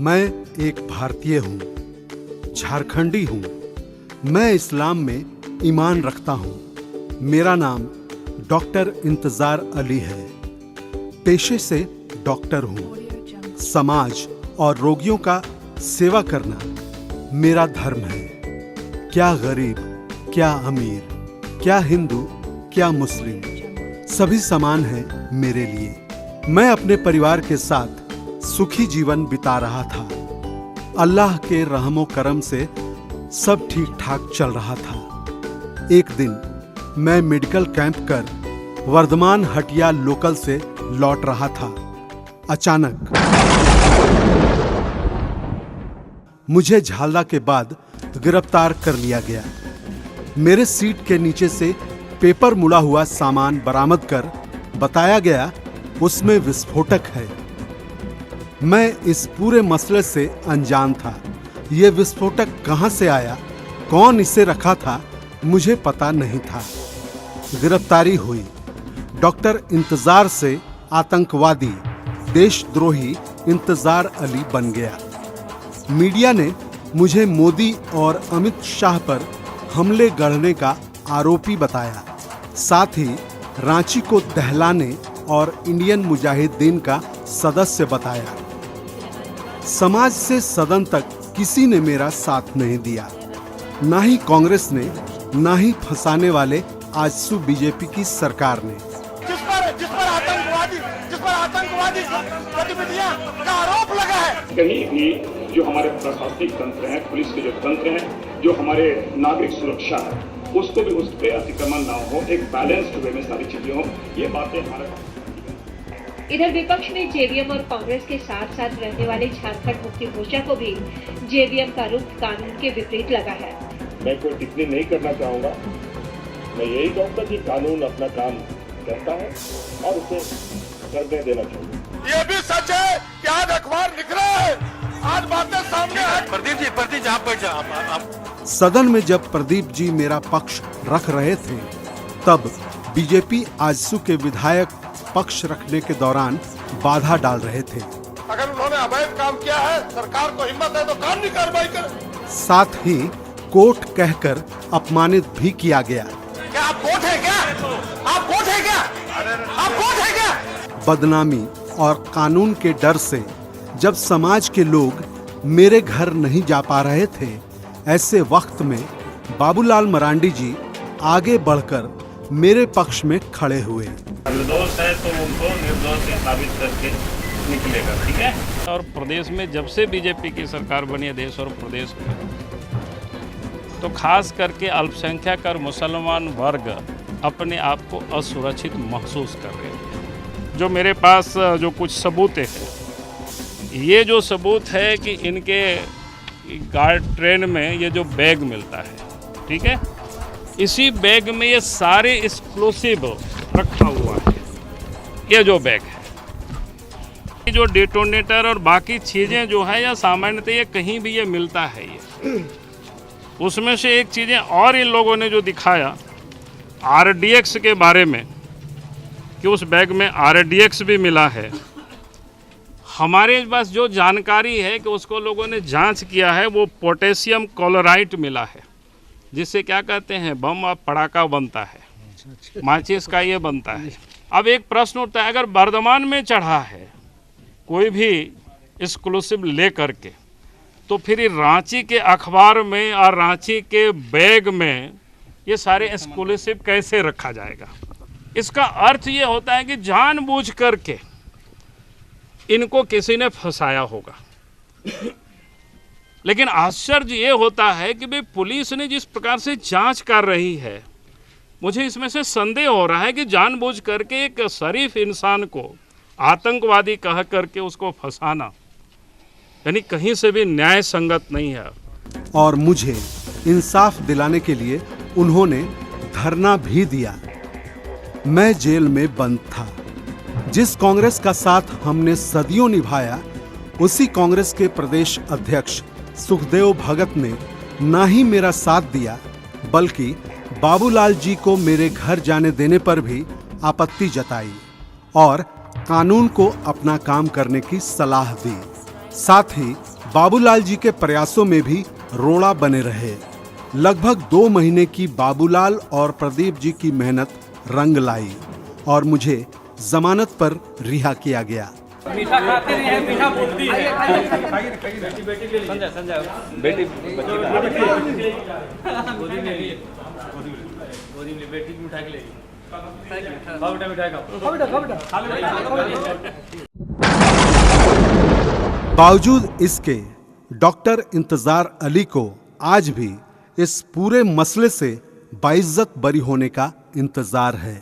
मैं एक भारतीय हूँ, झारखंडी हूँ। मैं इस्लाम में ईमान रखता हूँ। मेरा नाम डॉक्टर इंतजार अली है। पेशे से डॉक्टर हूँ। समाज और रोगियों का सेवा करना मेरा धर्म है। क्या गरीब, क्या अमीर, क्या हिंदू, क्या मुस्लिम, सभी समान हैं मेरे लिए। मैं अपने परिवार के साथ सुखी जीवन बिता रहा था। अल्लाह के रहमो करम से सब ठीक ठाक चल रहा था। एक दिन मैं मेडिकल कैंप कर वर्धमान हटिया लोकल से लौट रहा था। अचानक मुझे झालदा के बाद गिरफ्तार कर लिया गया। मेरे सीट के नीचे से पेपर मुड़ा हुआ सामान बरामद कर बताया गया उसमें विस्फोटक है। मैं इस पूरे मसले से अनजान था। ये विस्फोटक कहां से आया, कौन इसे रखा था, मुझे पता नहीं था। गिरफ्तारी हुई। डॉक्टर इंतजार से आतंकवादी, देशद्रोही इंतजार अली बन गया। मीडिया ने मुझे मोदी और अमित शाह पर हमले गढ़ने का आरोपी बताया। साथ ही रांची को दहलाने और इंडियन मुजाहिदीन का सदस्य बताया। समाज से सदन तक किसी ने मेरा साथ नहीं दिया, ना ही कांग्रेस ने, ना ही फंसाने वाले आजसू बीजेपी की सरकार ने। जिस पर आतंकवादी गतिविधियां का आरोप लगा है। कहीं भी जो हमारे प्रशासनिक तंत्र हैं, पुलिस के जो तंत्र हैं, जो हमारे नागरिक सुरक्षा है, उसको भी उस पर अतिक्रमण ना हो, एक बैलेंस्ड वे में सारी चीजें हो। ये बातें हमारे इधर विपक्ष ने जेवीएम और कांग्रेस के साथ साथ रहने वाले झारखंड मुक्ति मोर्चा को भी जेवीएम का रुख कानून के विपरीत लगा है। मैं कोई टिप्पणी नहीं करना चाहूंगा। मैं यही कहूंगा कि कानून अपना काम करता है और उसे करने देना चाहिए। ये भी सच है कि आज अखबार लिख रहा है, आज बातें सामने है। प्रदीप जी आप बैठ जाओ। सदन में जब प्रदीप जी मेरा पक्ष रख रहे थे, तब बीजेपी आजसू के विधायक पक्ष रखने के दौरान बाधा डाल रहे थे। अगर उन्होंने अवैध काम किया है, सरकार को हिम्मत है तो कानूनी कार्रवाई करे। साथ ही कोर्ट कहकर अपमानित भी किया गया। क्या आप कोर्ट है क्या? आप कोर्ट है क्या? आप कोर्ट है क्या? बदनामी और कानून के डर से जब समाज के लोग मेरे घर नहीं जा पा रहे थे, ऐसे वक्त में बाबूलाल मरांडी जी आगे बढ़कर मेरे पक्ष में खड़े हुए। निर्दोष है तो उनको निर्दोष साबित करके निकलेगा, ठीक है। और प्रदेश में जब से बीजेपी की सरकार बनी है देश और प्रदेश में, तो खास करके अल्पसंख्यक और मुसलमान वर्ग अपने आप को असुरक्षित महसूस कर रहे हैं। जो मेरे पास जो कुछ सबूत है, ये जो सबूत है कि इनके गार्ड ट्रेन में ये जो बैग मिलता है, ठीक है, इसी बैग में ये सारे एक्सप्लोसिव रखा हुआ है। ये जो बैग है, ये जो डेटोनेटर और बाकी चीज़ें जो है, या सामान्यतः ये कहीं भी ये मिलता है। ये उसमें से एक चीज़ें और इन लोगों ने जो दिखाया RDX के बारे में, कि उस बैग में RDX भी मिला है। हमारे पास जो जानकारी है कि उसको लोगों ने जांच किया है, वो पोटेशियम क्लोराइड मिला है, जिससे क्या कहते हैं बम और पटाखा बनता है, माचिस का ये बनता है। अब एक प्रश्न उठता है, अगर वर्धमान में चढ़ा है कोई भी एक्सक्लूसिव ले करके, तो फिर रांची के अखबार में और रांची के बैग में ये सारे एक्सक्लूसिव कैसे रखा जाएगा? इसका अर्थ ये होता है कि जानबूझ करके इनको किसी ने फंसाया होगा। लेकिन आश्चर्य ये होता है कि भाई पुलिस ने जिस प्रकार से जांच कर रही है, मुझे इसमें से संदेह हो रहा है कि जानबूझ करके एक शरीफ इंसान को आतंकवादी कह करके उसको फंसाना यानी कहीं से भी न्याय संगत नहीं है। और मुझे इंसाफ दिलाने के लिए उन्होंने धरना भी दिया। मैं जेल में बंद था। जिस कांग्रेस का साथ हमने सदियों निभाया, उसी कांग्रेस के प्रदेश अध्यक्ष सुखदेव भगत ने ना ही मेरा साथ दिया, बल्कि बाबूलाल जी को मेरे घर जाने देने पर भी आपत्ति जताई और कानून को अपना काम करने की सलाह दी। साथ ही बाबूलाल जी के प्रयासों में भी रोड़ा बने रहे। लगभग 2 महीने की बाबूलाल और प्रदीप जी की मेहनत रंग लाई और मुझे जमानत पर रिहा किया गया। मीठा खाते नहीं है, मीठा बोलती है। बेटी गोदी में ली, गोदी में बेटी की मिठाई ले। खाओ बेटा, मिठाई खाओ। बावजूद इसके डॉक्टर इंतजार अली को आज भी इस पूरे मसले से बाइज्जत बरी होने का इंतजार है।